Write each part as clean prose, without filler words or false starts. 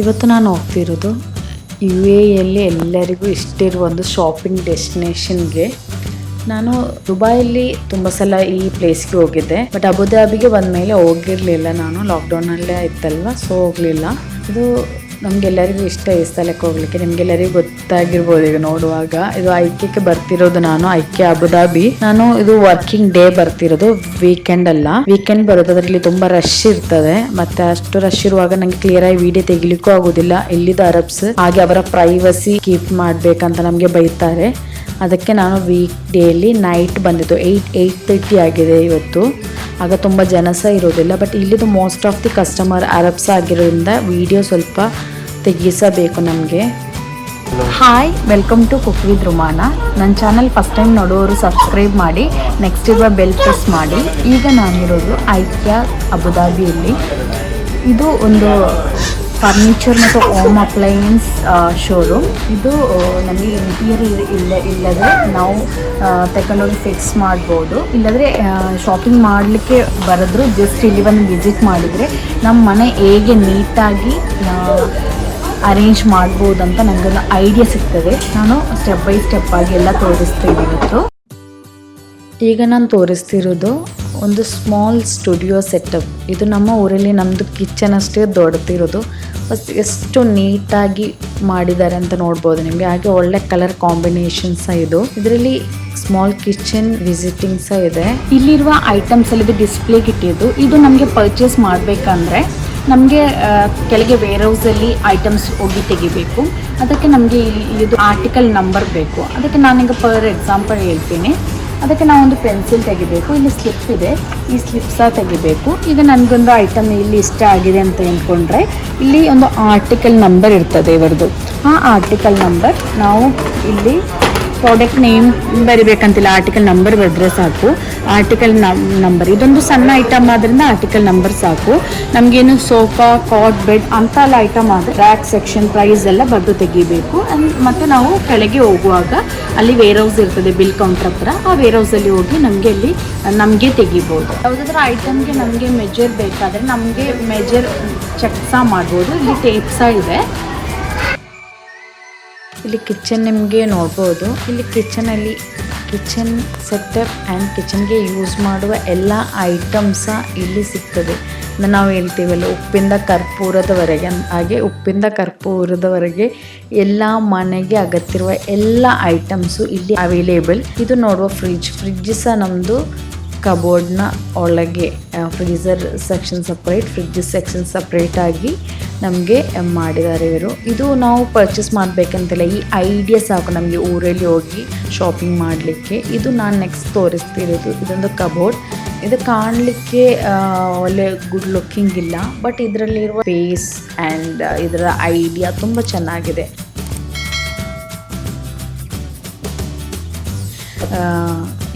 ಇವತ್ತು ನಾನು ಹೋಗ್ತಿರೋದು U A ಯಲ್ಲಿ ಎಲ್ಲರಿಗೂ ಇಷ್ಟ ಇರುವ ಒಂದು ಶಾಪಿಂಗ್ ಡೆಸ್ಟಿನೇಷನ್ಗೆ. ನಾನು ದುಬೈಯಲ್ಲಿ ತುಂಬ ಸಲ ಈ ಪ್ಲೇಸ್ಗೆ ಹೋಗಿದ್ದೆ, ಬಟ್ ಅಬುದಾಬಿಗೆ ಬಂದಮೇಲೆ ಹೋಗಿರಲಿಲ್ಲ. ನಾನು ಲಾಕ್ಡೌನಲ್ಲೇ ಇತ್ತಲ್ವ, ಸೊ ಹೋಗಲಿಲ್ಲ. ಇದು ನಮಗೆಲ್ಲರಿಗೂ ಇಷ್ಟ ಈ ಸ್ಥಳಕ್ಕೆ ಹೋಗ್ಲಿಕ್ಕೆ. ನಿಮ್ಗೆಲ್ಲರಿಗೂ ಗೊತ್ತಾಗಿರ್ಬೋದು ಈಗ ನೋಡುವಾಗ. ಇದು ಐಕ್ಯಕ್ಕೆ ಬರ್ತಿರೋದು ನಾನು, ಐಕ್ಯ ಅಬುದಾಬಿ. ನಾನು ಇದು ವರ್ಕಿಂಗ್ ಡೇ ಬರ್ತಿರೋದು, ವೀಕೆಂಡ್ ಅಲ್ಲ. ವೀಕೆಂಡ್ ಬರೋದು, ಅದರಲ್ಲಿ ತುಂಬಾ ರಶ್ ಇರ್ತದೆ. ಮತ್ತೆ ಅಷ್ಟು ರಶ್ ಇರುವಾಗ ನಂಗೆ ಕ್ಲಿಯರ್ ಆಗಿ ವಿಡಿಯೋ ತೆಗಿಲಿಕ್ಕೂ ಆಗುದಿಲ್ಲ. ಇಲ್ಲಿದ್ದ ಅರಬ್ಸ್ ಹಾಗೆ ಅವರ ಪ್ರೈವಸಿ ಕೀಪ್ ಮಾಡ್ಬೇಕಂತ ನಮ್ಗೆ ಬೈತಾರೆ. ಅದಕ್ಕೆ ನಾನು ವೀಕ್ ಡೇಲಿ ನೈಟ್ ಬಂದಿದ್ದು 8:30 ಆಗಿದೆ ಇವತ್ತು. ಆಗ ತುಂಬ ಜನ ಸಹ ಇರೋದಿಲ್ಲ. ಬಟ್ ಇಲ್ಲಿದು most of the customer Arabs ಆಗಿರೋದ್ರಿಂದ ವಿಡಿಯೋ ಸ್ವಲ್ಪ ತೆಗಿಸಬೇಕು ನಮಗೆ. Hi, welcome to cook with Rumana. ನನ್ನ ಚಾನಲ್ ಫಸ್ಟ್ ಟೈಮ್ ನೋಡೋರು ಸಬ್ಸ್ಕ್ರೈಬ್ ಮಾಡಿ, ನೆಕ್ಸ್ಟ್ ಇರುವ ಬೆಲ್ ಪ್ರೆಸ್ ಮಾಡಿ. ಈಗ ನಾನಿರೋದು ಐಕ್ಯ ಅಬುದಾಬಿಯಲ್ಲಿ. ಇದು ಒಂದು ಫರ್ನಿಚರ್ ಮತ್ತು ಹೋಮ್ ಅಪ್ಲಯನ್ಸ್ ಶೋರೂಮ್. ಇದು ನಮಗೆ ಇಂಟೀರಿಯರ್ ಇಲ್ಲದೆ ನಾವು ತಗೊಂಡೋಗಿ ಫಿಕ್ಸ್ ಮಾಡ್ಬೋದು. ಇಲ್ಲದ್ರೆ ಶಾಪಿಂಗ್ ಮಾಡಲಿಕ್ಕೆ ಬರೆದ್ರು ಜಸ್ಟ್ ಇಲ್ಲಿ ಬಂದು ವಿಸಿಟ್ ಮಾಡಿದರೆ ನಮ್ಮ ಮನೆ ಹೇಗೆ ನೀಟಾಗಿ ಅರೇಂಜ್ ಮಾಡ್ಬೋದು ಅಂತ ನನಗೊಂದು ಐಡಿಯಾ ಸಿಗ್ತದೆ. ನಾನು ಸ್ಟೆಪ್ ಬೈ ಸ್ಟೆಪ್ ಆಗಿ ಎಲ್ಲ ತೋರಿಸ್ತೀನಿ ಇವತ್ತು. ಈಗ ನಾನು ತೋರಿಸ್ತಿರೋದು ಒಂದು ಸ್ಮಾಲ್ ಸ್ಟುಡಿಯೋ ಸೆಟಪ್. ಇದು ನಮ್ಮ ಊರಲ್ಲಿ ನಮ್ಮದು ಕಿಚನ್ ಅಷ್ಟೇ ದೊಡ್ಡದಿರೋದು. ಫಸ್ಟ್ ಎಷ್ಟು ನೀಟಾಗಿ ಮಾಡಿದ್ದಾರೆ ಅಂತ ನೋಡ್ಬೋದು ನಿಮಗೆ. ಹಾಗೆ ಒಳ್ಳೆ ಕಲರ್ ಕಾಂಬಿನೇಷನ್ ಸಹ ಇದು. ಇದರಲ್ಲಿ ಸ್ಮಾಲ್ ಕಿಚನ್ ವಿಸಿಟಿಂಗ್ ಸಹ ಇದೆ. ಇಲ್ಲಿರುವ ಐಟಮ್ಸ್ ಅಲ್ಲಿ ಡಿಸ್ಪ್ಲೇಗೆ ಇಟ್ಟಿದ್ದು. ಇದು ನಮಗೆ ಪರ್ಚೇಸ್ ಮಾಡಬೇಕಂದ್ರೆ ನಮಗೆ ಕೆಳಗೆ ವೇರ್ ಹೌಸಲ್ಲಿ ಐಟಮ್ಸ್ ಹೋಗಿ ತೆಗಿಬೇಕು. ಅದಕ್ಕೆ ನಮಗೆ ಇದು ಆರ್ಟಿಕಲ್ ನಂಬರ್ ಬೇಕು. ಅದಕ್ಕೆ ನಾನೀಗ ಫಾರ್ ಎಕ್ಸಾಂಪಲ್ ಹೇಳ್ತೀನಿ. ಅದಕ್ಕೆ ನಾವೊಂದು ಪೆನ್ಸಿಲ್ ತೆಗಿಬೇಕು. ಇಲ್ಲಿ ಸ್ಲಿಪ್ ಇದೆ, ಈ ಸ್ಲಿಪ್ ಸಹ ತೆಗಿಬೇಕು. ಈಗ ನನಗೊಂದು ಐಟಮ್ ಇಲ್ಲಿ ಇಷ್ಟ ಆಗಿದೆ ಅಂತ ಅಂದ್ಕೊಂಡ್ರೆ ಇಲ್ಲಿ ಒಂದು ಆರ್ಟಿಕಲ್ ನಂಬರ್ ಇರ್ತದೆ ಇವರದು. ಆ ಆರ್ಟಿಕಲ್ ನಂಬರ್ ನಾವು ಇಲ್ಲಿ ಪ್ರಾಡಕ್ಟ್ ನೇಮ್ ಬರಿಬೇಕಂತಿಲ್ಲ, ಆರ್ಟಿಕಲ್ ನಂಬರ್ ಬರೆದ್ರೆ ಸಾಕು. ಆರ್ಟಿಕಲ್ ನಂಬರ್ ಇದೊಂದು ಸಣ್ಣ ಐಟಮ್ ಆದ್ರಿಂದ ಆರ್ಟಿಕಲ್ ನಂಬರ್ ಸಾಕು. ನಮಗೇನು ಸೋಫಾ, ಕಾಟ್, ಬೆಡ್ ಅಂತ ಎಲ್ಲ ಐಟಮ್ ಆದರೆ ರ್ಯಾಕ್, ಸೆಕ್ಷನ್, ಪ್ರೈಸ್ ಎಲ್ಲ ಬರೆದು ತೆಗಿಬೇಕು. ಮತ್ತು ನಾವು ಕೆಳಗೆ ಹೋಗುವಾಗ ಅಲ್ಲಿ ವೇರ್ ಹೌಸ್ ಇರ್ತದೆ ಬಿಲ್ ಕೌಂಟರ್ ಹತ್ರ. ಆ ವೇರ್ ಹೌಸಲ್ಲಿ ಹೋಗಿ ನಮಗೆ ತೆಗಿಬೋದು. ಯಾವುದಾದ್ರೂ ಐಟಮ್ಗೆ ನಮಗೆ ಮೆಜರ್ ಬೇಕಾದರೆ ನಮಗೆ ಮೆಜರ್ ಚೆಕ್ ಸಹ ಮಾಡ್ಬೋದು. ಇಲ್ಲಿ ಟೇಪ್ ಸಹ ಇದೆ. ಇಲ್ಲಿ ಕಿಚನ್ ನಿಮಗೆ ನೋಡ್ಬೋದು. ಇಲ್ಲಿ ಕಿಚನ್ ಸೆಟಪ್ ಆ್ಯಂಡ್ ಕಿಚನ್ಗೆ ಯೂಸ್ ಮಾಡುವ ಎಲ್ಲ ಐಟಮ್ಸ ಇಲ್ಲಿ ಸಿಗ್ತದೆ. ನಾವು ಹೇಳ್ತೀವಲ್ಲ ಉಪ್ಪಿಂದ ಕರ್ಪೂರದವರೆಗೆ, ಹಾಗೆ ಉಪ್ಪಿಂದ ಕರ್ಪೂರದವರೆಗೆ ಎಲ್ಲ ಮನೆಗೆ ಅಗತ್ಯವಿರುವ ಎಲ್ಲ ಐಟಮ್ಸು ಇಲ್ಲಿ ಅವೈಲೇಬಲ್. ಇದು ನೋಡುವ ಫ್ರಿಜ್ ಸಹ ನಮ್ಮದು ಕಬೋರ್ಡ್ನ ಒಳಗೆ. Freezer section separate, fridge section separate ಆಗಿ ನಮಗೆ ಮಾಡಿದ್ದಾರೆ ಇವರು. ಇದು ನಾವು ಪರ್ಚೇಸ್ ಮಾಡಬೇಕಂತಿಲ್ಲ, ಈ ಐಡಿಯಾ ಸಾಕು ನಮಗೆ ಊರಲ್ಲಿ ಹೋಗಿ ಶಾಪಿಂಗ್ ಮಾಡಲಿಕ್ಕೆ. ಇದು ನಾನು ನೆಕ್ಸ್ಟ್ ತೋರಿಸ್ತಿರೋದು ಇದೊಂದು ಕಬೋರ್ಡ್. ಇದು ಕಾಣಲಿಕ್ಕೆ ಒಳ್ಳೆ ಗುಡ್ ಲುಕ್ಕಿಂಗ್ ಇಲ್ಲ, ಬಟ್ ಇದರಲ್ಲಿರುವ ಸ್ಪೇಸ್ ಆ್ಯಂಡ್ ಇದರ ಐಡಿಯಾ ತುಂಬ ಚೆನ್ನಾಗಿದೆ.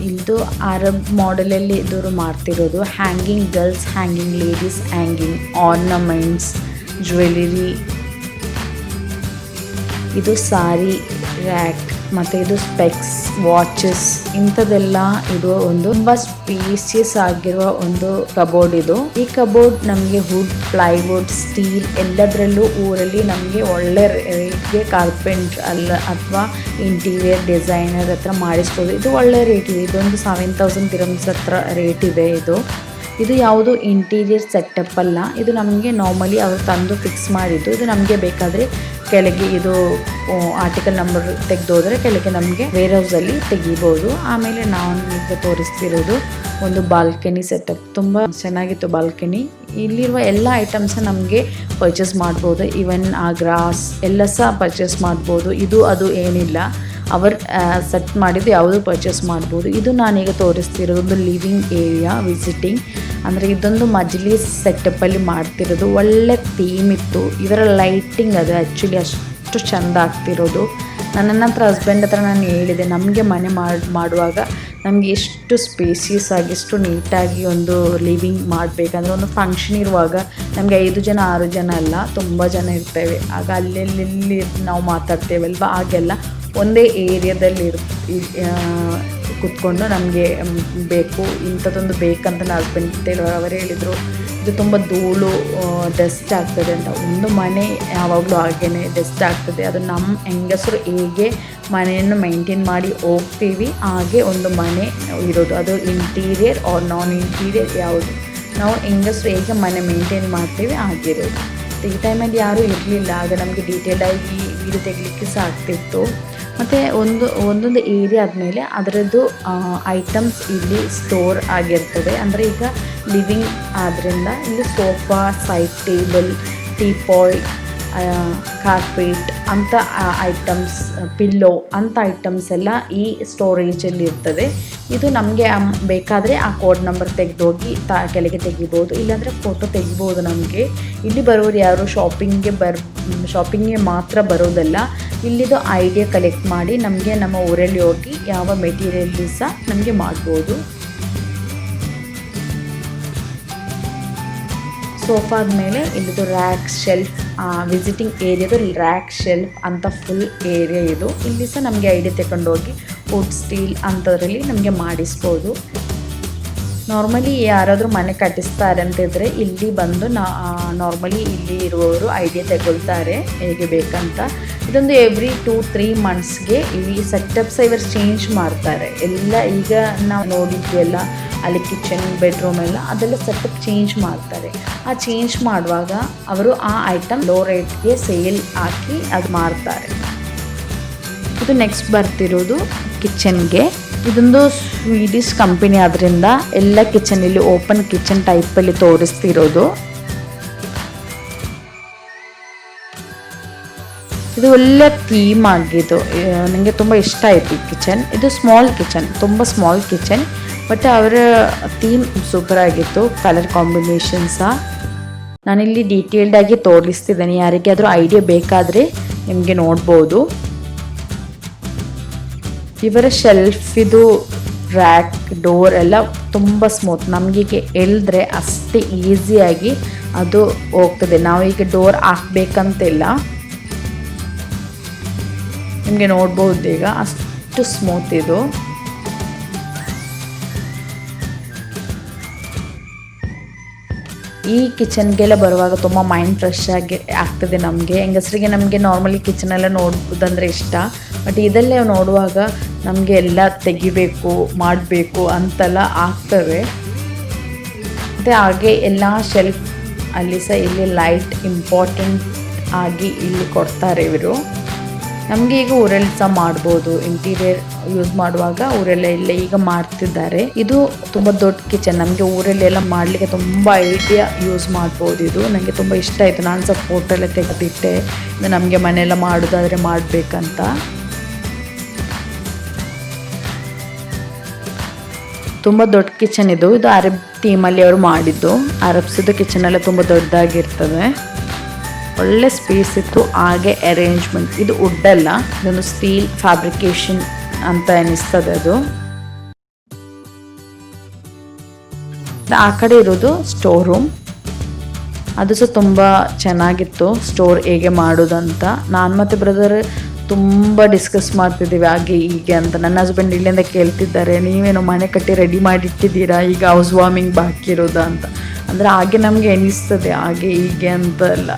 ಇದು ಅರಬ್ ಮಾಡೆಲಲ್ಲಿ ಇವರು ಮಾಡ್ತಿರೋದು. Hanging girls, hanging ladies, hanging ornaments, jewellery. ಇದು ಸಾರಿ ರ್ಯಾಕ್, ಮತ್ತು ಇದು ಸ್ಪೆಕ್ಸ್, ವಾಚಸ್, ಇಂಥದ್ದೆಲ್ಲ ಇದು ಒಂದು ತುಂಬ ಸ್ಪೇಸಿಯಸ್ ಆಗಿರುವ ಒಂದು ಕಬೋರ್ಡ್ ಇದು. ಈ ಕಬೋರ್ಡ್ ನಮಗೆ ವುಡ್, ಪ್ಲೈವುಡ್, ಸ್ಟೀಲ್ ಎಲ್ಲದರಲ್ಲೂ ಊರಲ್ಲಿ ನಮಗೆ ಒಳ್ಳೆ ರೇಟ್ಗೆ ಕಾರ್ಪೆಂಟ್ರ್ ಅಲ್ಲ ಅಥವಾ ಇಂಟೀರಿಯರ್ ಡಿಸೈನರ್ ಹತ್ರ ಮಾಡಿಸ್ಬೋದು. ಇದು ಒಳ್ಳೆ ರೇಟ್ ಇದೆ. ಇದೊಂದು 7,000 ದಿರಮ್ಸ್ ಹತ್ರ ರೇಟ್ ಇದೆ ಇದು ಯಾವುದು ಇಂಟೀರಿಯರ್ ಸೆಟಪ್ ಅಲ್ಲ. ಇದು ನಮಗೆ ನಾರ್ಮಲಿ ಅವರು ತಂದು ಫಿಕ್ಸ್ ಮಾಡಿದ್ದು. ಇದು ನಮಗೆ ಬೇಕಾದರೆ ಕೆಳಗೆ ಇದು ಆರ್ಟಿಕಲ್ ನಂಬರ್ ತೆಗೆದೋದ್ರೆ ಕೆಳಗೆ ನಮಗೆ ವೇರ್ ಹೌಸಲ್ಲಿ ತೆಗಿಬೋದು. ಆಮೇಲೆ ನಾನು ಈಗ ತೋರಿಸ್ತಿರೋದು ಒಂದು ಬಾಲ್ಕನಿ ಸೆಟಪ್. ತುಂಬ ಚೆನ್ನಾಗಿತ್ತು ಬಾಲ್ಕನಿ. ಇಲ್ಲಿರುವ ಎಲ್ಲ ಐಟಮ್ಸ ನಮಗೆ ಪರ್ಚೇಸ್ ಮಾಡ್ಬೋದು. ಈವನ್ ಆ ಗ್ರಾಸ್ ಎಲ್ಲ ಸಹ ಪರ್ಚೇಸ್ ಮಾಡ್ಬೋದು. ಇದು ಅದು ಏನಿಲ್ಲ, ಅವರು ಸೆಟ್ ಮಾಡಿದ್ದು ಯಾವುದು ಪರ್ಚೇಸ್ ಮಾಡ್ಬೋದು. ಇದು ನಾನೀಗ ತೋರಿಸ್ತಿರೋದು ಒಂದು ಲಿವಿಂಗ್ ಏರಿಯಾ ವಿಸಿಟಿಂಗ್. ಅಂದರೆ ಇದೊಂದು ಮಜ್ಲಿಸ್ ಸೆಟಪ್ಪಲ್ಲಿ ಮಾಡ್ತಿರೋದು. ಒಳ್ಳೆ ಥೀಮ್ ಇತ್ತು. ಇದರ ಲೈಟಿಂಗ್ ಅದು ಆ್ಯಕ್ಚುಲಿ ಅಷ್ಟು ಚೆಂದ ಆಗ್ತಿರೋದು. ನನ್ನ ಹಸ್ಬೆಂಡ್ ಹತ್ರ ನಾನು ಹೇಳಿದೆ, ನಮಗೆ ಮನೆ ಮಾಡುವಾಗ ನಮಗೆ ಎಷ್ಟು ಸ್ಪೇಸಿಯಸ್ ಆಗಿ ಎಷ್ಟು ನೀಟಾಗಿ ಒಂದು ಲಿವಿಂಗ್ ಮಾಡಬೇಕಂದ್ರೆ ಒಂದು ಫಂಕ್ಷನ್ ಇರುವಾಗ ನಮಗೆ 5 ಜನ 6 ಜನ ಅಲ್ಲ, ತುಂಬ ಜನ ಇರ್ತೇವೆ. ಆಗ ಅಲ್ಲೆಲ್ಲಿ ನಾವು ಮಾತಾಡ್ತೇವಲ್ವ, ಆಗೆಲ್ಲ ಒಂದೇ ಏರಿಯಾದಲ್ಲಿ ಕೂತ್ಕೊಂಡು ನಮಗೆ ಬೇಕು ಇಂಥದ್ದೊಂದು ಬೇಕಂತ ನನ್ನ ಹಸ್ಬೆಂಡ್ ಅವರು ಹೇಳಿದರು. ಇದು ತುಂಬ ಧೂಳು ಡಸ್ಟ್ ಆಗ್ತದೆ ಅಂತ. ಒಂದು ಮನೆ ಯಾವಾಗಲೂ ಹಾಗೇ ಡಸ್ಟ್ ಆಗ್ತದೆ. ಅದು ನಮ್ಮ ಹೆಂಗಸರು ಹೇಗೆ ಮನೆಯನ್ನು ಮೇಂಟೈನ್ ಮಾಡಿ ಹೋಗ್ತೀವಿ ಹಾಗೆ ಒಂದು ಮನೆ ಇರೋದು. ಅದು ಇಂಟೀರಿಯರ್ ಆರ್ ನಾನ್ ಇಂಟೀರಿಯರ್ ಯಾವುದು, ನಾವು ಹೆಂಗಸರು ಹೇಗೆ ಮನೆ ಮೇಂಟೈನ್ ಮಾಡ್ತೀವಿ ಆಗಿರೋದು. ಈ ಟೈಮಲ್ಲಿ ಯಾರೂ ಇರಲಿಲ್ಲ, ಆಗ ನಮಗೆ ಡೀಟೇಲಾಗಿ ವೀಡಿಯೋ ತೆಗಿಲಿಕ್ಕೆ ಸಹ ಆಗ್ತಿತ್ತು. ಮತ್ತು ಒಂದೊಂದು ಏರಿಯಾ ಆದಮೇಲೆ ಅದರದ್ದು ಐಟಮ್ಸ್ ಇಲ್ಲಿ ಸ್ಟೋರ್ ಆಗಿರ್ತದೆ. ಅಂದರೆ ಈಗ ಲಿವಿಂಗ್ ಆದ್ದರಿಂದ ಇಲ್ಲಿ sofa, side table, teapoy, carpet ಅಂಥ ಐಟಮ್ಸ್, ಪಿಲ್ಲೋ ಅಂಥ ಐಟಮ್ಸ್ ಎಲ್ಲ ಈ ಸ್ಟೋರೇಜಲ್ಲಿ ಇರ್ತದೆ. ಇದು ನಮಗೆ ಬೇಕಾದರೆ ಆ ಕೋಡ್ ನಂಬರ್ ತೆಗೆದೋಗಿ ಕೆಳಗೆ ತೆಗಿಬೋದು, ಇಲ್ಲಾಂದರೆ ಫೋಟೋ ತೆಗಿಬೋದು. ನಮಗೆ ಇಲ್ಲಿ ಬರೋರು ಯಾರು ಶಾಪಿಂಗ್ಗೆ ಮಾತ್ರ ಬರೋದಲ್ಲ, ಇಲ್ಲಿದು ಐಡಿಯಾ ಕಲೆಕ್ಟ್ ಮಾಡಿ ನಮಗೆ ನಮ್ಮ ಊರಲ್ಲಿ ಹೋಗಿ ಯಾವ ಮೆಟೀರಿಯಲ್ ಸಹ ನಮಗೆ ಮಾಡ್ಬೋದು. ಸೋಫಾ ಆದಮೇಲೆ ಇಲ್ಲಿದು ರ್ಯಾಕ್, ಶೆಲ್ಫ್, ವಿಸಿಟಿಂಗ್ ಏರಿಯಾದು ರ್ಯಾಕ್, ಶೆಲ್ಫ್ ಅಂತ ಫುಲ್ ಏರಿಯಾ ಇದು. ಇಲ್ಲಿ ಸಹ ನಮಗೆ ಐಡಿಯಾ ತಗೊಂಡೋಗಿ ವುಡ್, ಸ್ಟೀಲ್ ಅಂಥದ್ರಲ್ಲಿ ನಮಗೆ ಮಾಡಿಸ್ಬೋದು. ನಾರ್ಮಲಿ ಯಾರಾದರೂ ಮನೆ ಕಟ್ಟಿಸ್ತಾರೆ ಅಂತಿದ್ರೆ ಇಲ್ಲಿ ಬಂದು ನಾರ್ಮಲಿ ಇಲ್ಲಿ ಇರುವವರು ಐಡಿಯಾ ತಗೊಳ್ತಾರೆ ಹೇಗೆ ಬೇಕಂತ. ಇದೊಂದು ಎವ್ರಿ 2-3 ಮಂತ್ಸ್ಗೆ ಈ ಸೆಟಪ್ಸ್ ಇವರು ಚೇಂಜ್ ಮಾಡ್ತಾರೆ ಎಲ್ಲ. ಈಗ ನಾವು ನೋಡಿದ್ವೆಲ್ಲ ಅಲ್ಲಿ ಕಿಚನ್, ಬೆಡ್ರೂಮ್ ಎಲ್ಲ ಅದೆಲ್ಲ ಸೆಟಪ್ ಚೇಂಜ್ ಮಾಡ್ತಾರೆ. ಆ ಚೇಂಜ್ ಮಾಡುವಾಗ ಅವರು ಆ ಐಟಮ್ ಲೋ ರೇಟ್ಗೆ ಸೇಲ್ ಹಾಕಿ ಅದು ಮಾರ್ತಾರೆ. ಇದು ನೆಕ್ಸ್ಟ್ ಬರ್ತಿರೋದು ಕಿಚನ್ಗೆ. ಇದೊಂದು ಸ್ವೀಡಿಶ್ ಕಂಪನಿ ಆದ್ದರಿಂದ ಎಲ್ಲ ಕಿಚನ್ ಇಲ್ಲಿ ಓಪನ್ ಕಿಚನ್ ಟೈಪಲ್ಲಿ ತೋರಿಸ್ತಿರೋದು. ಇದು ಒಳ್ಳೆ ಥೀಮ್ ಆಗಿದ್ದು, ನನಗೆ ತುಂಬ ಇಷ್ಟ ಆಯಿತು ಈ ಕಿಚನ್. ಇದು ಸ್ಮಾಲ್ ಕಿಚನ್, ತುಂಬ ಸ್ಮಾಲ್ ಕಿಚನ್, ಬಟ್ ಅವರ ಥೀಮ್ ಸೂಪರ್ ಆಗಿತ್ತು. ಕಲರ್ ಕಾಂಬಿನೇಷನ್ ಸಹ ನಾನಿಲ್ಲಿ ಡೀಟೇಲ್ಡಾಗಿ ತೋರಿಸ್ತಿದ್ದೇನೆ, ಯಾರಿಗಾದರೂ ಐಡಿಯಾ ಬೇಕಾದರೆ ನಿಮಗೆ ನೋಡ್ಬೋದು. ಇವರ ಶೆಲ್ಫ್, ಇದು ರ್ಯಾಕ್, ಡೋರ್ ಎಲ್ಲ ತುಂಬ ಸ್ಮೂತ್. ನಮಗೀಗ ಎಳೆದ್ರೆ ಅಷ್ಟೇ ಈಸಿಯಾಗಿ ಅದು ಹೋಗ್ತದೆ. ನಾವೀಗ ಡೋರ್ ಹಾಕ್ಬೇಕಂತಿಲ್ಲ, ನಿಮಗೆ ನೋಡ್ಬೋದು ಈಗ ಅಷ್ಟು ಸ್ಮೂತ್ ಇದು. ಈ ಕಿಚನ್ಗೆಲ್ಲ ಬರುವಾಗ ತುಂಬ ಮೈಂಡ್ ಫ್ರೆಶ್ ಆಗಿ ಆಗ್ತದೆ ನಮಗೆ ಹೆಂಗಸರಿಗೆ. ನಮಗೆ ನಾರ್ಮಲಿ ಕಿಚನೆಲ್ಲ ನೋಡೋದಂದರೆ ಇಷ್ಟ, ಬಟ್ ಇದೆಲ್ಲ ನೋಡುವಾಗ ನಮಗೆ ಎಲ್ಲ ತೆಗಿಬೇಕು ಮಾಡಬೇಕು ಅಂತೆಲ್ಲ ಆಗ್ತವೆ. ಮತ್ತು ಹಾಗೆ ಎಲ್ಲ ಶೆಲ್ಫ್ ಅಲ್ಲಿ ಸಹ ಇಲ್ಲಿ ಲೈಟ್ ಇಂಪಾರ್ಟೆಂಟ್ ಆಗಿ ಇಲ್ಲಿ ಕೊಡ್ತಾರೆ ಇವರು. ನಮಗೆ ಈಗ ಊರಲ್ಲಿ ಸಹ ಮಾಡ್ಬೋದು, ಇಂಟೀರಿಯರ್ ಯೂಸ್ ಮಾಡುವಾಗ ಊರಲ್ಲೆಲ್ಲ ಈಗ ಮಾಡ್ತಿದ್ದಾರೆ. ಇದು ತುಂಬ ದೊಡ್ಡ ಕಿಚನ್, ನಮಗೆ ಊರಲ್ಲೆಲ್ಲ ಮಾಡಲಿಕ್ಕೆ ತುಂಬ ಐಡಿಯಾ ಯೂಸ್ ಮಾಡ್ಬೋದು. ಇದು ನನಗೆ ತುಂಬ ಇಷ್ಟ ಆಯಿತು. ನಾನು ಸಹ ಫೋಟೋ ಎಲ್ಲ ತೆಗೆದಿಟ್ಟೆ, ಇದು ನಮಗೆ ಮನೆಯೆಲ್ಲ ಮಾಡೋದಾದರೆ ಮಾಡಬೇಕಂತ. ತುಂಬ ದೊಡ್ಡ ಕಿಚನ್ ಇದು. ಇದು ಅರಬ್ ಥೀಮಲ್ಲಿ ಅವರು ಮಾಡಿದ್ದು. ಅರಬ್ಸಿದ್ದು ಕಿಚನ್ ಎಲ್ಲ ತುಂಬ ದೊಡ್ಡದಾಗಿರ್ತದೆ, ಒಳ್ಳೆ ಸ್ಪೇಸ್ ಇತ್ತು. ಹಾಗೆ ಅರೇಂಜ್ಮೆಂಟ್, ಇದು ವುಡ್ ಅಲ್ಲ, ಇದೊಂದು ಸ್ಟೀಲ್ ಫ್ಯಾಬ್ರಿಕೇಶನ್ ಅಂತ ಅನಿಸ್ತದೆ. ಅದು ಆ ಕಡೆ ಇರೋದು ಸ್ಟೋರ್ ರೂಮ್, ಅದು ಸಹ ತುಂಬ ಚೆನ್ನಾಗಿತ್ತು. ಸ್ಟೋರ್ ಹೇಗೆ ಮಾಡೋದಂತ ನಾನು ಮತ್ತು ಬ್ರದರ್ ತುಂಬ ಡಿಸ್ಕಸ್ ಮಾಡ್ತಿದ್ದೀವಿ ಹಾಗೆ ಹೀಗೆ ಅಂತ. ನನ್ನ ಹಸ್ಬೆಂಡ್ ಇಲ್ಲಿಂದ ಕೇಳ್ತಿದ್ದಾರೆ, ನೀವೇನು ಮನೆ ಕಟ್ಟಿ ರೆಡಿ ಮಾಡಿಟ್ಟಿದ್ದೀರಾ, ಈಗ ಹೌಸ್ ವಾರ್ಮಿಂಗ್ ಬಾಕಿ ಇರೋದಾ ಅಂತ. ಅಂದರೆ ಹಾಗೆ ನಮಗೆ ಅನಿಸ್ತದೆ ಹಾಗೆ ಹೀಗೆ ಅಂತ ಎಲ್ಲ.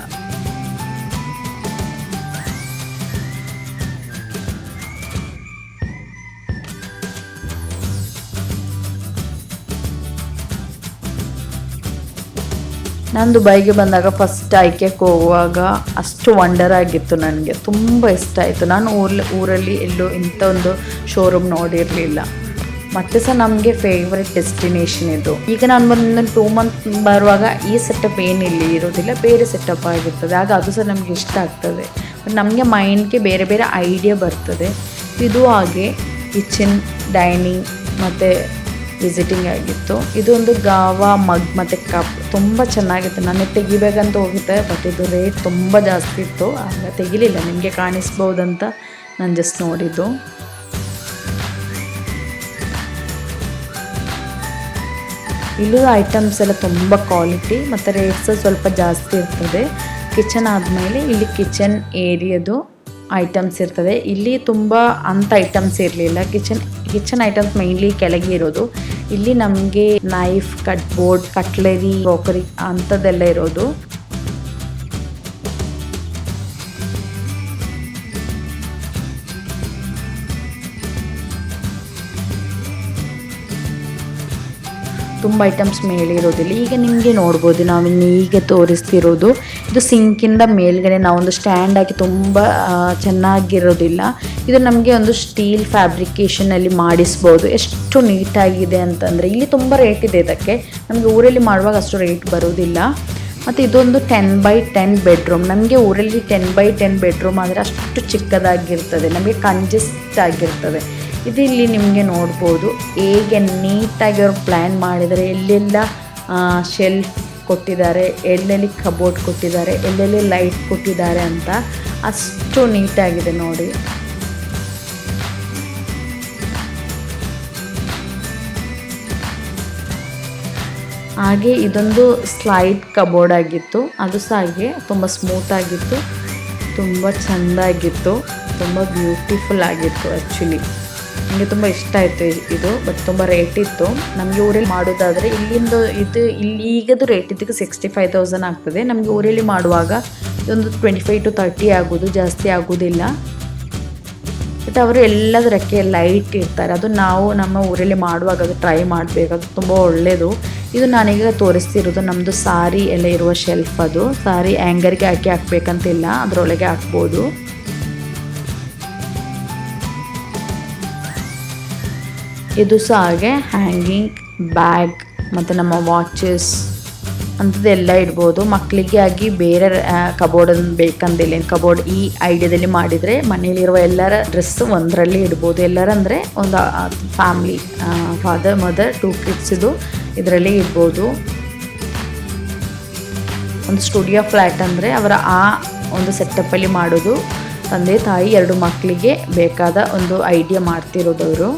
ನಾನು ದುಬೈಗೆ ಬಂದಾಗ ಫಸ್ಟ್ ಆಯ್ಕೆಗೆ ಹೋಗುವಾಗ ಅಷ್ಟು ವಂಡರ್ ಆಗಿತ್ತು, ನನಗೆ ತುಂಬ ಇಷ್ಟ ಆಯಿತು. ನಾನು ಊರಲ್ಲಿ ಎಲ್ಲೂ ಇಂಥ ಒಂದು ಶೋರೂಮ್ ನೋಡಿರಲಿಲ್ಲ. ಮತ್ತೆ ಸಹ ನಮಗೆ ಫೇವ್ರೆಟ್ ಡೆಸ್ಟಿನೇಷನ್ ಇದು. ಈಗ ನಾನು ಒಂದು 2 ಮಂತ್ ಬರುವಾಗ ಈ ಸೆಟಪ್ ಏನಿಲ್ಲ ಇರೋದಿಲ್ಲ, ಬೇರೆ ಸೆಟಪ್ ಆಗಿರ್ತದೆ, ಆಗ ಅದು ಸಹ ನಮಗೆ ಇಷ್ಟ ಆಗ್ತದೆ. ಬಟ್ ನಮಗೆ ಮೈಂಡ್ಗೆ ಬೇರೆ ಬೇರೆ ಐಡಿಯಾ ಬರ್ತದೆ. ಇದು ಹಾಗೆ ಕಿಚನ್, ಡೈನಿಂಗ್ ಮತ್ತು ವಿಸಿಟಿಂಗ್ ಆಗಿತ್ತು. ಇದೊಂದು ಗಾವಾ ಮಗ್ ಮತ್ತು ಕಪ್ ತುಂಬ ಚೆನ್ನಾಗಿತ್ತು. ನನಗೆ ತೆಗಿಬೇಕಂತ ಹೋಗುತ್ತೆ, ಬಟ್ ಇದು ರೇಟ್ ತುಂಬ ಜಾಸ್ತಿ ಇತ್ತು, ಆಗ ತೆಗಿಲಿಲ್ಲ. ನಿಮಗೆ ಕಾಣಿಸ್ಬೋದಂತ ನಾನು ಜಸ್ಟ್ ನೋಡಿದ್ದು. ಇಲ್ಲೂ ಐಟಮ್ಸ್ ಎಲ್ಲ ತುಂಬ ಕ್ವಾಲಿಟಿ ಮತ್ತು ರೇಟ್ಸ್ ಸ್ವಲ್ಪ ಜಾಸ್ತಿ ಇರ್ತದೆ. ಕಿಚನ್ ಆದಮೇಲೆ ಇಲ್ಲಿ ಕಿಚನ್ ಏರಿಯಾದು ಐಟಮ್ಸ್ ಇರ್ತದೆ. ಇಲ್ಲಿ ತುಂಬ ಅಂಥ ಐಟಮ್ಸ್ ಇರಲಿಲ್ಲ. ಕಿಚನ್ ಕಿಚನ್ ಐಟಮ್ಸ್ ಮೈನ್ಲಿ ಕೆಳಗೆ ಇರೋದು. ಇಲ್ಲಿ ನಮಗೆ ನೈಫ್, ಕಟ್ ಬೋರ್ಡ್, ಕಟ್ಲರಿ, ಕ್ರೋಕರಿ ಅಂಥದ್ದೆಲ್ಲ ಇರೋದು. ತುಂಬ ಐಟಮ್ಸ್ ಮೇಲೆ ಇರೋದಿಲ್ಲ. ಈಗ ನಿಮಗೆ ನೋಡ್ಬೋದು, ನಾವಿನ್ನು ಈಗ ತೋರಿಸ್ತಿರೋದು ಇದು ಸಿಂಕಿಂದ ಮೇಲ್ಗಡೆ ನಾವೊಂದು ಸ್ಟ್ಯಾಂಡ್ ಹಾಕಿ ತುಂಬ ಚೆನ್ನಾಗಿರೋದಿಲ್ಲ. ಇದು ನಮಗೆ ಒಂದು ಸ್ಟೀಲ್ ಫ್ಯಾಬ್ರಿಕೇಷನಲ್ಲಿ ಮಾಡಿಸ್ಬೋದು. ಎಷ್ಟು ನೀಟಾಗಿದೆ ಅಂತಂದರೆ ಇಲ್ಲಿ ತುಂಬ ರೇಟ್ ಇದೆ ಇದಕ್ಕೆ. ನಮಗೆ ಊರಲ್ಲಿ ಮಾಡುವಾಗ ಅಷ್ಟು ರೇಟ್ ಬರೋದಿಲ್ಲ. ಮತ್ತು ಇದೊಂದು 10x10 ಬೆಡ್ರೂಮ್. ನಮಗೆ ಊರಲ್ಲಿ 10x10 ಬೆಡ್ರೂಮ್ ಆದರೆ ಅಷ್ಟು ಚಿಕ್ಕದಾಗಿರ್ತದೆ, ನಮಗೆ ಕಂಜೆಸ್ಟ್ ಆಗಿರ್ತದೆ. ಇದು ಇಲ್ಲಿ ನಿಮಗೆ ನೋಡ್ಬೋದು ಹೇಗೆ ನೀಟಾಗಿ ಅವ್ರು ಪ್ಲ್ಯಾನ್ ಮಾಡಿದ್ದಾರೆ. ಎಲ್ಲೆಲ್ಲ ಶೆಲ್ಫ್ ಕೊಟ್ಟಿದ್ದಾರೆ, ಎಲ್ಲೆಲ್ಲಿ ಕಬೋರ್ಡ್ ಕೊಟ್ಟಿದ್ದಾರೆ, ಎಲ್ಲೆಲ್ಲಿ ಲೈಟ್ ಕೊಟ್ಟಿದ್ದಾರೆ ಅಂತ ಅಷ್ಟು ನೀಟಾಗಿದೆ ನೋಡಿ. ಹಾಗೆ ಇದೊಂದು ಸ್ಲೈಡ್ ಕಬೋರ್ಡ್ ಆಗಿತ್ತು, ಅದು ಸಹ ಹಾಗೆ ತುಂಬ ಸ್ಮೂತ್ ಆಗಿತ್ತು, ತುಂಬ ಚೆಂದಾಗಿತ್ತು, ತುಂಬ ಬ್ಯೂಟಿಫುಲ್ ಆಗಿತ್ತು. ಆ್ಯಕ್ಚುಲಿ ನನಗೆ ತುಂಬ ಇಷ್ಟ ಆಯಿತು ಇದು. ಬಟ್ ತುಂಬ ರೇಟ್ ಇತ್ತು. ನಮಗೆ ಊರಲ್ಲಿ ಮಾಡೋದಾದರೆ ಇಲ್ಲಿ ಈಗದು ರೇಟ್ ಇದಕ್ಕೆ 65,000 ಆಗ್ತದೆ. ನಮಗೆ ಊರಲ್ಲಿ ಮಾಡುವಾಗ ಇದೊಂದು 25 to 30 ಆಗೋದು, ಜಾಸ್ತಿ ಆಗೋದಿಲ್ಲ. ಬಟ್ ಅವರು ಎಲ್ಲದರಕ್ಕೆ ಲೈಟ್ ಇರ್ತಾರೆ. ಅದು ನಾವು ನಮ್ಮ ಊರಲ್ಲಿ ಮಾಡುವಾಗ ಅದು ಟ್ರೈ ಮಾಡಬೇಕು, ಅದು ತುಂಬ ಒಳ್ಳೆಯದು. ಇದು ನಾನೀಗ ತೋರಿಸ್ತಿರೋದು ನಮ್ಮದು ಸಾರಿ ಎಲ್ಲ ಇರುವ ಶೆಲ್ಫ್. ಅದು ಸಾರಿ ಆ್ಯಂಗರ್ಗೆ ಹಾಕಬೇಕಂತಿಲ್ಲ, ಅದರೊಳಗೆ ಹಾಕ್ಬೋದು. ಇದು ಸಹ ಹಾಗೆ ಹ್ಯಾಂಗಿಂಗ್ ಬ್ಯಾಗ್ ಮತ್ತು ನಮ್ಮ ವಾಚಸ್ ಅಂಥದ್ದೆಲ್ಲ ಇಡ್ಬೋದು. ಮಕ್ಕಳಿಗೆ ಆಗಿ ಬೇರೆ ಕಬೋರ್ಡನ್ನು ಬೇಕಂದಿಲ್ಲ. ಕಬೋರ್ಡ್ ಈ ಐಡಿಯಾದಲ್ಲಿ ಮಾಡಿದರೆ ಮನೇಲಿರುವ ಎಲ್ಲರ ಡ್ರೆಸ್ ಒಂದರಲ್ಲಿ ಇಡ್ಬೋದು. ಎಲ್ಲರಂದರೆ ಒಂದು ಫ್ಯಾಮ್ಲಿ, ಫಾದರ್, ಮದರ್, 2 kids ಇದರಲ್ಲಿ ಇಡ್ಬೋದು. ಒಂದು ಸ್ಟುಡಿಯೋ ಫ್ಲ್ಯಾಟ್ ಅಂದರೆ ಅವರ ಆ ಒಂದು ಸೆಟಪ್ಪಲ್ಲಿ ಮಾಡೋದು. ತಂದೆ ತಾಯಿ 2 ಮಕ್ಕಳಿಗೆ ಬೇಕಾದ ಒಂದು ಐಡಿಯಾ ಮಾಡ್ತಿರೋದವರು.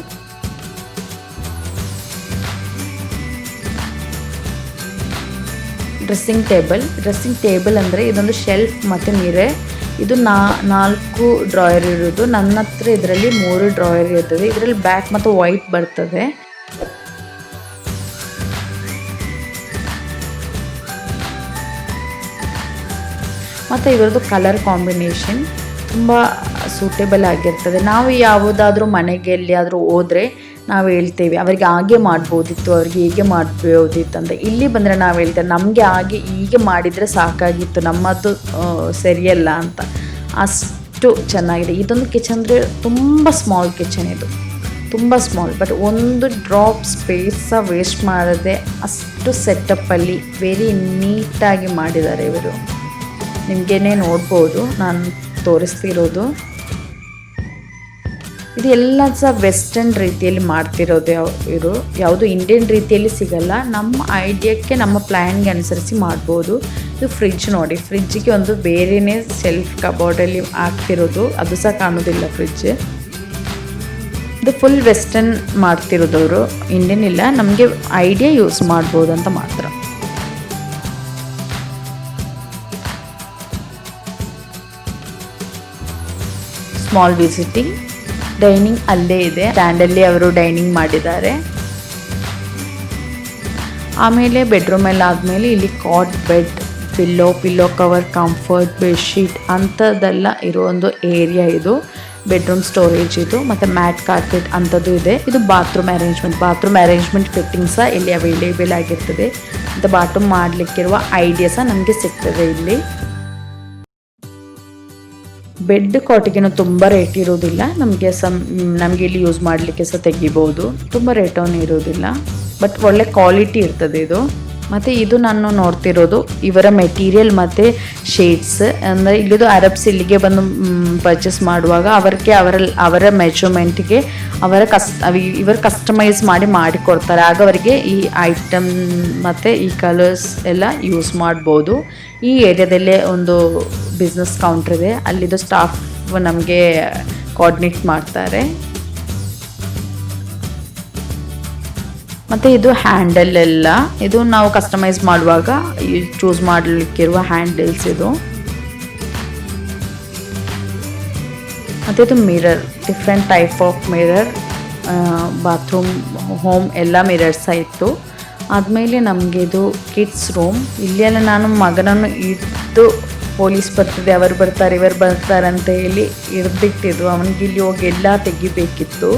ಡ್ರೆಸ್ಸಿಂಗ್ ಟೇಬಲ್ ಅಂದರೆ ಇದೊಂದು ಶೆಲ್ಫ್ ಮತ್ತು ಮಿರರ್. ಇದು 4 ಡ್ರಾಯರ್ ಇರೋದು. ನನ್ನ ಹತ್ರ ಇದರಲ್ಲಿ 3 ಡ್ರಾಯರ್ ಇರ್ತದೆ. ಇದರಲ್ಲಿ ಬ್ಲ್ಯಾಕ್ ಮತ್ತು ವೈಟ್ ಬರ್ತದೆ. ಮತ್ತು ಇದರದ್ದು ಕಲರ್ ಕಾಂಬಿನೇಷನ್ ತುಂಬ ಸೂಟೇಬಲ್ ಆಗಿರ್ತದೆ. ನಾವು ಯಾವುದಾದ್ರೂ ಮನೆಗೆ ಎಲ್ಲಿಯಾದರೂ ಹೋದರೆ ನಾವು ಹೇಳ್ತೇವೆ ಅವರಿಗೆ ಹಾಗೆ ಮಾಡ್ಬೋದಿತ್ತು, ಅವ್ರಿಗೆ ಹೀಗೆ ಮಾಡ್ಬೋದಿತ್ತು ಅಂತ. ಇಲ್ಲಿ ಬಂದರೆ ನಾವು ಹೇಳ್ತೇವೆ ನಮಗೆ ಹಾಗೆ ಹೀಗೆ ಮಾಡಿದರೆ ಸಾಕಾಗಿತ್ತು, ನಮ್ಮದು ಸರಿಯಲ್ಲ ಅಂತ. ಅಷ್ಟು ಚೆನ್ನಾಗಿದೆ. ಇದೊಂದು ಕಿಚನ್ ಅಂದರೆ ತುಂಬ ಸ್ಮಾಲ್ ಕಿಚನ್, ಇದು ತುಂಬ ಸ್ಮಾಲ್. ಬಟ್ ಒಂದು ಡ್ರಾಪ್ ಸ್ಪೇಸ್ ವೇಸ್ಟ್ ಮಾಡದೆ ಅಷ್ಟು ಸೆಟಪ್ಪಲ್ಲಿ ವೆರಿ ನೀಟಾಗಿ ಮಾಡಿದ್ದಾರೆ ಇವರು. ನಿಮಗೇನೆ ನೋಡ್ಬೋದು ನಾನು ತೋರಿಸ್ತಿರೋದು. ಇದು ಎಲ್ಲ ಸಹ ವೆಸ್ಟರ್ನ್ ರೀತಿಯಲ್ಲಿ ಮಾಡ್ತಿರೋದು ಇವರು. ಯಾವುದು ಇಂಡಿಯನ್ ರೀತಿಯಲ್ಲಿ ಸಿಗಲ್ಲ. ನಮ್ಮ ಐಡಿಯಾಕ್ಕೆ, ನಮ್ಮ ಪ್ಲ್ಯಾನ್ಗೆ ಅನುಸರಿಸಿ ಮಾಡ್ಬೋದು. ಇದು ಫ್ರಿಡ್ಜ್ ನೋಡಿ, ಫ್ರಿಡ್ಜಿಗೆ ಒಂದು ಬೇರೆಯೇ ಸೆಲ್ಫ್ ಕಬೋರ್ಡಲ್ಲಿ ಹಾಕ್ತಿರೋದು, ಅದು ಸಹ ಕಾಣೋದಿಲ್ಲ ಫ್ರಿಡ್ಜ್. ಇದು ಫುಲ್ ವೆಸ್ಟರ್ನ್ ಮಾಡ್ತಿರೋದವರು, ಇಂಡಿಯನ್ ಇಲ್ಲ. ನಮಗೆ ಐಡಿಯಾ ಯೂಸ್ ಮಾಡ್ಬೋದು ಅಂತ ಮಾತ್ರ. Small visiting. ಡೈನಿಂಗ್ ಅಲ್ಲೇ ಇದೆ, ಸ್ಟ್ಯಾಂಡಲ್ಲಿ ಅವರು ಡೈನಿಂಗ್ ಮಾಡಿದ್ದಾರೆ. ಆಮೇಲೆ ಬೆಡ್ರೂಮ್ ಎಲ್ಲ ಆದಮೇಲೆ ಇಲ್ಲಿ cot, bed, pillow cover, comfort, bedsheet ಅಂಥದ್ದೆಲ್ಲ ಇರೋ ಒಂದು ಏರಿಯಾ ಇದು. ಬೆಡ್ರೂಮ್ ಸ್ಟೋರೇಜ್ ಇದು. ಮತ್ತು ಮ್ಯಾಟ್, ಕಾರ್ಪೆಟ್ ಅಂಥದ್ದು ಇದೆ. ಇದು ಬಾತ್ರೂಮ್ ಅರೇಂಜ್ಮೆಂಟ್ ಫಿಟ್ಟಿಂಗ್ ಸಹ ಇಲ್ಲಿ ಅವೈಲೇಬಲ್ ಆಗಿರ್ತದೆ. ಮತ್ತು ಬಾತ್ರೂಮ್ ಮಾಡಲಿಕ್ಕಿರುವ ಐಡಿಯಾ ಸಹ ನಮಗೆ ಸಿಗ್ತದೆ ಇಲ್ಲಿ. ಬೆಡ್ ಕಾಟಿಗೇನು ತುಂಬ ರೇಟ್ ಇರೋದಿಲ್ಲ. ನಮಗೆ ಇಲ್ಲಿ ಯೂಸ್ ಮಾಡಲಿಕ್ಕೆ ಸಹ ತೆಗಿಬೋದು. ತುಂಬ ರೇಟನ್ನು ಇರೋದಿಲ್ಲ, ಬಟ್ ಒಳ್ಳೆ ಕ್ವಾಲಿಟಿ ಇರ್ತದೆ ಇದು. ಮತ್ತು ಇದು ನಾನು ನೋಡ್ತಿರೋದು ಇವರ ಮೆಟೀರಿಯಲ್ ಮತ್ತು ಶೇಡ್ಸ್. ಅಂದರೆ ಇಲ್ಲಿದು ಅರಬ್ಸ್ ಇಲ್ಲಿಗೆ ಬಂದು ಪರ್ಚೇಸ್ ಮಾಡುವಾಗ ಅವರ ಮೆಜರ್ಮೆಂಟ್ಗೆ ಇವರು ಕಸ್ಟಮೈಸ್ ಮಾಡಿಕೊಡ್ತಾರೆ. ಆಗ ಅವರಿಗೆ ಈ ಐಟಮ್ ಮತ್ತು ಈ ಕಲರ್ಸ್ ಎಲ್ಲ ಯೂಸ್ ಮಾಡ್ಬೋದು. ಈ ಏರಿಯಾದಲ್ಲೇ ಒಂದು ಬಿಸ್ನೆಸ್ ಕೌಂಟರ್ ಇದೆ, ಅಲ್ಲಿದು ಸ್ಟಾಫ್ ನಮಗೆ ಕೋಆರ್ಡಿನೇಟ್ ಮಾಡ್ತಾರೆ. ಮತ್ತು ಇದು ಹ್ಯಾಂಡಲ್ ಎಲ್ಲ, ಇದು ನಾವು ಕಸ್ಟಮೈಸ್ ಮಾಡುವಾಗ ಚೂಸ್ ಮಾಡಲಿಕ್ಕಿರುವ ಹ್ಯಾಂಡಲ್ಸ್ ಇದು. ಮತ್ತು ಇದು mirror, different type of mirror. Bathroom, home ಎಲ್ಲ ಮಿರರ್ಸ್ ಇತ್ತು. ಆದಮೇಲೆ ನಮಗೆ ಇದು ಕಿಡ್ಸ್ ರೂಮ್. ಇಲ್ಲೆಲ್ಲ ನಾನು ಮಗನನ್ನು ಇದ್ದು ಪೊಲೀಸ್ ಬರ್ತಿದೆ, ಅವರು ಬರ್ತಾರೆ ಇವರು ಬರ್ತಾರೆ ಅಂತ ಹೇಳಿ ಹಿಡ್ದಿಟ್ಟಿದ್ದು. ಅವನಿಗೆ ಇಲ್ಲಿ ಹೋಗಿ ಎಲ್ಲ ತೆಗಿಬೇಕಿತ್ತು.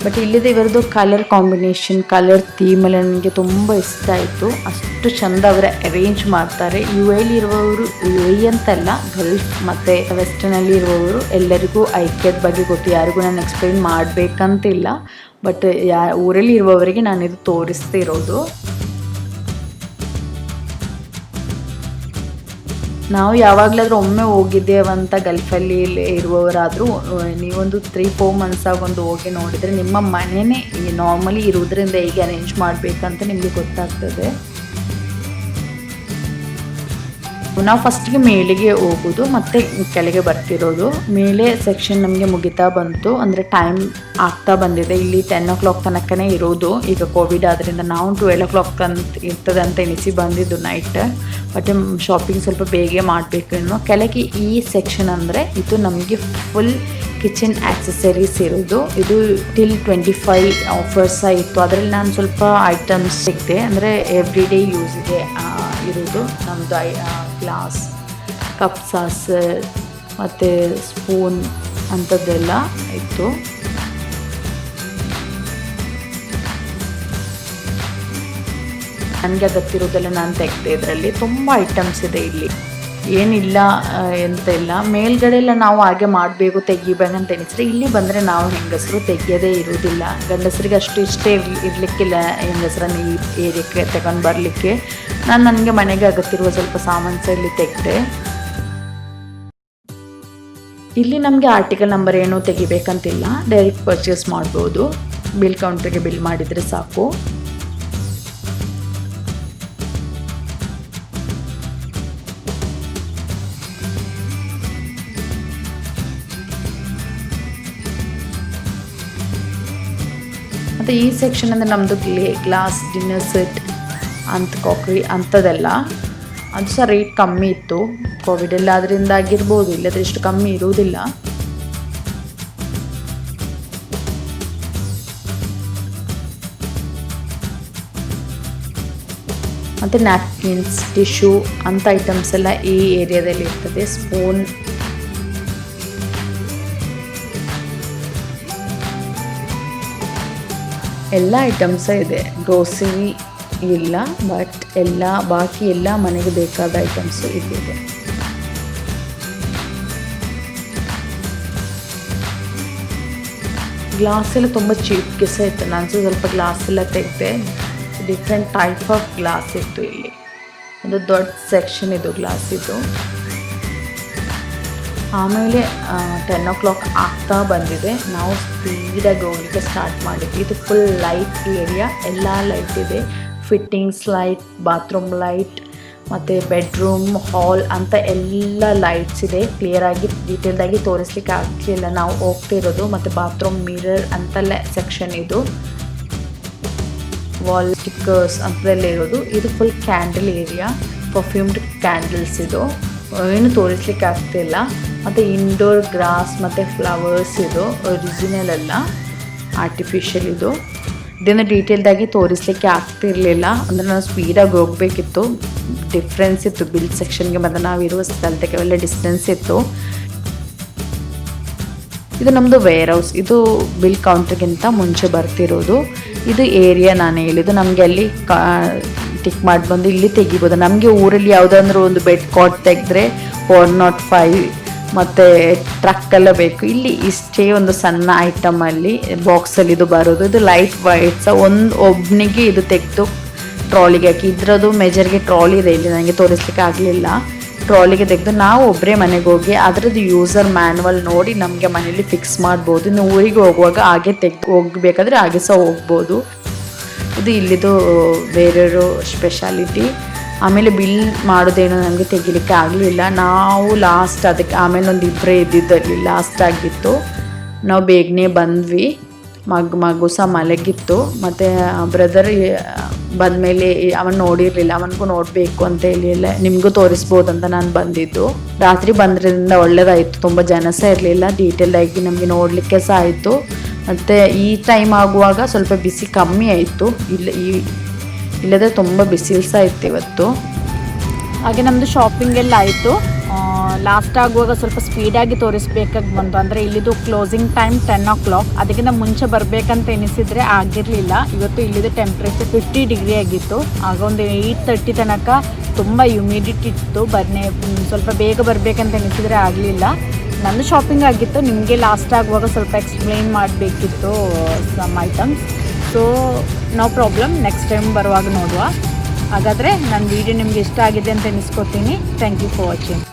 ಬಟ್ ಇಲ್ಲಿದೆ ಇವರದ್ದು ಕಲರ್ ಕಾಂಬಿನೇಷನ್, ಕಲರ್ ಥೀಮ್ ಎಲ್ಲ ನನಗೆ ತುಂಬ ಇಷ್ಟ ಆಯಿತು. ಅಷ್ಟು ಚೆಂದ ಅವರೇ ಅರೇಂಜ್ ಮಾಡ್ತಾರೆ. UAE ಇರುವವರು, UAE ಅಂತಲ್ಲ, ಗಲ್ಫ್ ಮತ್ತು ವೆಸ್ಟರ್ನಲ್ಲಿ ಇರುವವರು ಎಲ್ಲರಿಗೂ ಐಕ್ಯದ ಬಗ್ಗೆ ಗೊತ್ತು. ಯಾರಿಗೂ ನಾನು ಎಕ್ಸ್ಪ್ಲೈನ್ ಮಾಡಬೇಕಂತಿಲ್ಲ. ಬಟ್ ಊರಲ್ಲಿ ಇರುವವರಿಗೆ ನಾನು ಇದು ತೋರಿಸ್ತಿರೋದು. ನಾವು ಯಾವಾಗಲಾದರೂ ಒಮ್ಮೆ ಹೋಗಿದ್ದೇವಂತ ಗಲ್ಫಲ್ಲಿ ಇರುವವರಾದರೂ ನೀವೊಂದು 3-4 ಮಂತ್ಸ್ ಆಗೊಂದು ಹೋಗಿ ನೋಡಿದರೆ ನಿಮ್ಮ ಮನೆಯೇ ನಾರ್ಮಲಿ ಇರೋದ್ರಿಂದ ಹೇಗೆ ಅರೇಂಜ್ ಮಾಡಬೇಕಂತ ನಿಮಗೆ ಗೊತ್ತಾಗ್ತದೆ. ನಾವು ಫಸ್ಟಿಗೆ ಮೇಲೆಗೆ ಹೋಗೋದು ಮತ್ತು ಕೆಳಗೆ ಬರ್ತಿರೋದು. ಮೇಲೆ ಸೆಕ್ಷನ್ ನಮಗೆ ಮುಗಿತಾ ಬಂತು, ಅಂದರೆ ಟೈಮ್ ಆಗ್ತಾ ಬಂದಿದೆ. ಇಲ್ಲಿ 10 o'clock ತನಕನೇ ಇರೋದು. ಈಗ ಕೋವಿಡ್ ಆದ್ದರಿಂದ ನಾವು 12 o'clock ಇರ್ತದೆ ಅಂತ ಎಣಿಸಿ ಬಂದಿದ್ದು ನೈಟ್. ಬಟ್ ಶಾಪಿಂಗ್ ಸ್ವಲ್ಪ ಬೇಗ ಮಾಡಬೇಕು ಅನ್ನೋ. ಕೆಳಗೆ ಈ ಸೆಕ್ಷನ್ ಅಂದರೆ ಇದು ನಮಗೆ ಫುಲ್ ಕಿಚನ್ ಆಕ್ಸೆಸರೀಸ್ ಇರೋದು. ಇದು ಟಿಲ್ 25 ಆಫರ್ಸ್ ಇತ್ತು. ಅದರಲ್ಲಿ ನಾನು ಸ್ವಲ್ಪ ಐಟಮ್ಸ್ ಸಿಕ್ಕಿದೆ, ಅಂದರೆ ಎವ್ರಿ ಡೇ ಯೂಸಿಗೆ ಇರೋದು. ನಮ್ಮದು ಗ್ಲಾಸ್, ಕಪ್ ಸಾಸರ್ ಮತ್ತು ಸ್ಪೂನ್ ಅಂಥದ್ದೆಲ್ಲ ಇತ್ತು. ನನಗೆ ಅಗತ್ತಿರೋದೆಲ್ಲ ನಾನು ತೆಗೆದೆ. ಇದರಲ್ಲಿ ತುಂಬ ಐಟಮ್ಸ್ ಇದೆ. ಇಲ್ಲಿ ಏನಿಲ್ಲ ಎಂತ ಇಲ್ಲ. ಮೇಲ್ಗಡೆ ಎಲ್ಲ ನಾವು ಹಾಗೆ ಮಾಡಬೇಕು, ತೆಗಿಬೇಕಂತ ಎಣಿಸಿದ್ರೆ ಇಲ್ಲಿ ಬಂದರೆ ನಾವು ಹೆಂಗಸರು ತೆಗಿಯೋದೇ ಇರೋದಿಲ್ಲ. ಗಂಡಸರಿಗೆ ಅಷ್ಟು ಇಷ್ಟ ಇರಲಿಕ್ಕಿಲ್ಲ ಹೆಂಗಸರನ್ನು ಈ ಏರಿಯಾಕ್ಕೆ ತಗೊಂಡು ಬರಲಿಕ್ಕೆ. ನನಗೆ ಮನೆಗೆ ಅಗತ್ತಿರುವ ಸ್ವಲ್ಪ ಸಾಮಾನು ಇಲ್ಲಿ ತೆಗೆದೆ. ಇಲ್ಲಿ ನಮಗೆ ಆರ್ಟಿಕಲ್ ನಂಬರ್ ಏನು ತೆಗಿಬೇಕಂತಿಲ್ಲ, ಡೈರೆಕ್ಟ್ ಪರ್ಚೇಸ್ ಮಾಡ್ಬೋದು. ಬಿಲ್ ಕೌಂಟ್ರಿಗೆ ಬಿಲ್ ಮಾಡಿದರೆ ಸಾಕು. ಮತ್ತು ಈ ಸೆಕ್ಷನ್ ಅಂದರೆ ನಮ್ಮದು ಗ್ಲಾಸ್ ಡಿನ್ನರ್ ಸೆಟ್ ಅಂತ ಕಾಕ್ರಿ ಅಂಥದ್ದೆಲ್ಲ. ಅದು ಸಹ ರೇಟ್ ಕಮ್ಮಿ ಇತ್ತು. ಕೋವಿಡ್ ಎಲ್ಲ ಅದರಿಂದ ಆಗಿರ್ಬೋದು, ಇಲ್ಲದ್ರೆ ಇಷ್ಟು ಕಮ್ಮಿ ಇರುವುದಿಲ್ಲ. ಮತ್ತು ನ್ಯಾಪ್ಕಿನ್ಸ್, ಟಿಶ್ಯೂ ಅಂಥ ಐಟಮ್ಸ್ ಎಲ್ಲ ಈ ಏರಿಯಾದಲ್ಲಿ ಇರ್ತದೆ. ಸ್ಪೂನ್, ಎಲ್ಲ ಐಟಮ್ಸ ಇದೆ. ಗ್ರೋಸರಿ ಇಲ್ಲ, ಬಟ್ ಎಲ್ಲ ಬಾಕಿ ಎಲ್ಲ ಮನೆಗೆ ಬೇಕಾದ ಐಟಮ್ಸು ಇಲ್ಲಿದೆ. ಗ್ಲಾಸ್ ಎಲ್ಲ ತುಂಬ ಚೀಪ್ಗೆ ಸಹ ಇತ್ತು. ನಾನು ಸ್ವಲ್ಪ ಗ್ಲಾಸ್ ಎಲ್ಲ ತೆಗೆದೆ. ಡಿಫ್ರೆಂಟ್ ಟೈಪ್ ಆಫ್ ಗ್ಲಾಸ್ ಇತ್ತು ಇಲ್ಲಿ. ಒಂದು ದೊಡ್ಡ ಸೆಕ್ಷನ್ ಇದು ಗ್ಲಾಸ್ ಇದು. ಆಮೇಲೆ 10 o'clock ಆಗ್ತಾ ಬಂದಿದೆ. ನಾವು ಸ್ಪೀಡಾಗಿ ಹೋಗಲಿಕ್ಕೆ ಸ್ಟಾರ್ಟ್ ಮಾಡಿದ್ವಿ. ಇದು ಫುಲ್ ಲೈಟ್ ಏರಿಯಾ, ಎಲ್ಲ ಲೈಟ್ ಇದೆ. ಫಿಟ್ಟಿಂಗ್ಸ್ ಲೈಟ್, ಬಾತ್ರೂಮ್ ಲೈಟ್ ಮತ್ತು ಬೆಡ್ರೂಮ್, ಹಾಲ್ ಅಂತ ಎಲ್ಲ ಲೈಟ್ಸ್ ಇದೆ. ಕ್ಲಿಯರಾಗಿ ಡೀಟೇಲ್ದಾಗಿ ತೋರಿಸ್ಲಿಕ್ಕೆ ಆಗಲಿಲ್ಲ ನಾವು ಹೋಗ್ತಿರೋದು. ಮತ್ತು ಬಾತ್ರೂಮ್ ಮಿರರ್ ಅಂತೆಲ್ಲ ಸೆಕ್ಷನ್ ಇದು. ವಾಲ್ ಸ್ಟಿಕ್ಕರ್ಸ್ ಅಂತೆಲ್ಲ ಇರೋದು. ಇದು full candle area, perfumed candles. ಇದು ಏನು ತೋರಿಸ್ಲಿಕ್ಕೆ ಆಗ್ತಿಲ್ಲ. ಮತ್ತು ಇಂಡೋರ್ ಗ್ರಾಸ್ ಮತ್ತು ಫ್ಲವರ್ಸ್. ಇದು ಒರಿಜಿನಲ್ ಅಲ್ಲ, ಆರ್ಟಿಫಿಷಿಯಲ್. ಇದು ಇದನ್ನು ಡೀಟೇಲ್ದಾಗಿ ತೋರಿಸ್ಲಿಕ್ಕೆ ಆಗ್ತಿರಲಿಲ್ಲ, ಅಂದರೆ ನಾವು ಸ್ಪೀಡಾಗಿ ಹೋಗಬೇಕಿತ್ತು. ಡಿಫ್ರೆನ್ಸ್ ಇತ್ತು ಬಿಲ್ ಸೆಕ್ಷನ್ಗೆ ಮತ್ತು ನಾವಿರುವ ಸ್ಥಳಕ್ಕೆ ಎಲ್ಲ ಡಿಸ್ಟೆನ್ಸ್ ಇತ್ತು. ಇದು ನಮ್ಮದು ವೇರ್ ಹೌಸ್. ಇದು ಬಿಲ್ ಕೌಂಟ್ರಿಗಿಂತ ಮುಂಚೆ ಬರ್ತಿರೋದು. ಇದು ಏರಿಯಾ ನಾನು ಹೇಳಿದ್ದು. ನಮಗೆ ಅಲ್ಲಿ ಟಿಕ್ ಮಾಡಿ ಬಂದು ಇಲ್ಲಿ ತೆಗಿಬೋದು. ನಮಗೆ ಊರಲ್ಲಿ ಯಾವುದಾದ್ರೂ ಒಂದು ಬೆಡ್ ಕಾಟ್ ತೆಗೆದ್ರೆ 405 ಮತ್ತು ಟ್ರಕ್ ಎಲ್ಲ ಬೇಕು. ಇಲ್ಲಿ ಇಷ್ಟೇ ಒಂದು ಸಣ್ಣ ಐಟಮಲ್ಲಿ ಬಾಕ್ಸಲ್ಲಿ ಇದು ಬರೋದು. ಇದು ಲೈಟ್ ವೈಟ್ಸ. ಒಬ್ಬನಿಗೆ ಇದು ತೆಗೆದು ಟ್ರಾಲಿಗೆ ಹಾಕಿ, ಇದರದ್ದು ಮೆಜರ್ಗೆ ಟ್ರಾಲಿ ಇದೆ. ಇಲ್ಲಿ ನನಗೆ ತೋರಿಸ್ಲಿಕ್ಕೆ ಆಗಲಿಲ್ಲ. ಟ್ರಾಲಿಗೆ ತೆಗೆದು ನಾವು ಒಬ್ಬರೇ ಮನೆಗೆ ಹೋಗಿ ಅದರದ್ದು ಯೂಸರ್ ಮ್ಯಾನ್ಯಲ್ ನೋಡಿ ನಮಗೆ ಮನೇಲಿ ಫಿಕ್ಸ್ ಮಾಡ್ಬೋದು. ಇನ್ನು ಊರಿಗೆ ಹೋಗುವಾಗ ಹಾಗೆ ತೆಗೆದು ಹೋಗಬೇಕಾದ್ರೆ ಹಾಗೆ ಸಹ ಹೋಗ್ಬೋದು. ಇದು ಇಲ್ಲಿದು ಬೇರೆಯವರು ಸ್ಪೆಷಾಲಿಟಿ. ಆಮೇಲೆ ಬಿಲ್ ಮಾಡೋದೇನೋ ನಮಗೆ ತೆಗಿಲಿಕ್ಕೆ ಆಗಲಿಲ್ಲ. ನಾವು ಲಾಸ್ಟ್ ಅದಕ್ಕೆ ಆಮೇಲೆ ಒಂದು ಇಬ್ಬರೇ ಇದ್ದಿದ್ದಲ್ಲಿ ಲಾಸ್ಟ್ ಆಗಿತ್ತು. ನಾವು ಬೇಗನೆ ಬಂದ್ವಿ. ಮಗು ಸಹ ಮಲಗಿತ್ತು. ಮತ್ತು ಬ್ರದರ್ ಬಂದಮೇಲೆ ಅವನು ನೋಡಿರಲಿಲ್ಲ, ಅವನಿಗೂ ನೋಡಬೇಕು ಅಂತ ಹೇಳಿಲ್ಲ, ನಿಮಗೂ ತೋರಿಸ್ಬೋದಂತ ನಾನು ಬಂದಿದ್ದು. ರಾತ್ರಿ ಬಂದ್ರಿಂದ ಒಳ್ಳೇದಾಯಿತು, ತುಂಬ ಜನ ಸಹ ಇರಲಿಲ್ಲ, ಡೀಟೇಲಾಗಿ ನಮಗೆ ನೋಡಲಿಕ್ಕೆ ಸಹ ಆಯಿತು. ಮತ್ತು ಈ ಟೈಮ್ ಆಗುವಾಗ ಸ್ವಲ್ಪ ಬಿಸಿ ಕಮ್ಮಿ ಆಯಿತು, ಇಲ್ಲದೆ ತುಂಬ ಬಿಸಿಲು ಸಹ ಇತ್ತು ಇವತ್ತು. ಹಾಗೆ ನಮ್ಮದು ಶಾಪಿಂಗ್ ಎಲ್ಲ ಆಯಿತು. ಲಾಸ್ಟ್ ಆಗುವಾಗ ಸ್ವಲ್ಪ ಸ್ಪೀಡಾಗಿ ತೋರಿಸ್ಬೇಕಾಗಿ ಬಂತು, ಅಂದರೆ ಇಲ್ಲಿದು ಕ್ಲೋಸಿಂಗ್ ಟೈಮ್ 10 o'clock, ಅದಕ್ಕಿಂತ ಮುಂಚೆ ಬರಬೇಕಂತ ಎನಿಸಿದರೆ ಆಗಿರಲಿಲ್ಲ. ಇವತ್ತು ಇಲ್ಲಿದು ಟೆಂಪ್ರೇಚರ್ 50 ಡಿಗ್ರಿ ಆಗಿತ್ತು. ಆಗ ಒಂದು 8:30 ತನಕ ತುಂಬ ಹ್ಯುಮಿಡಿಟಿ ಇತ್ತು. ಸ್ವಲ್ಪ ಬೇಗ ಬರಬೇಕಂತ ಎನಿಸಿದರೆ ಆಗಲಿಲ್ಲ. ನನ್ನ ಶಾಪಿಂಗ್ ಆಗಿತ್ತು, ನಿಮಗೆ ಲಾಸ್ಟ್ ಆಗುವಾಗ ಸ್ವಲ್ಪ ಎಕ್ಸ್ಪ್ಲೈನ್ ಮಾಡಬೇಕಿತ್ತು some items. So no problem, next time ಬರುವಾಗ ನೋಡುವ. ಹಾಗಾದರೆ ನನ್ನ ವಿಡಿಯೋ ನಿಮಗೆ ಇಷ್ಟ ಆಗಿದೆ ಅಂತ ಎನಿಸ್ಕೊತೀನಿ. Thank you for watching.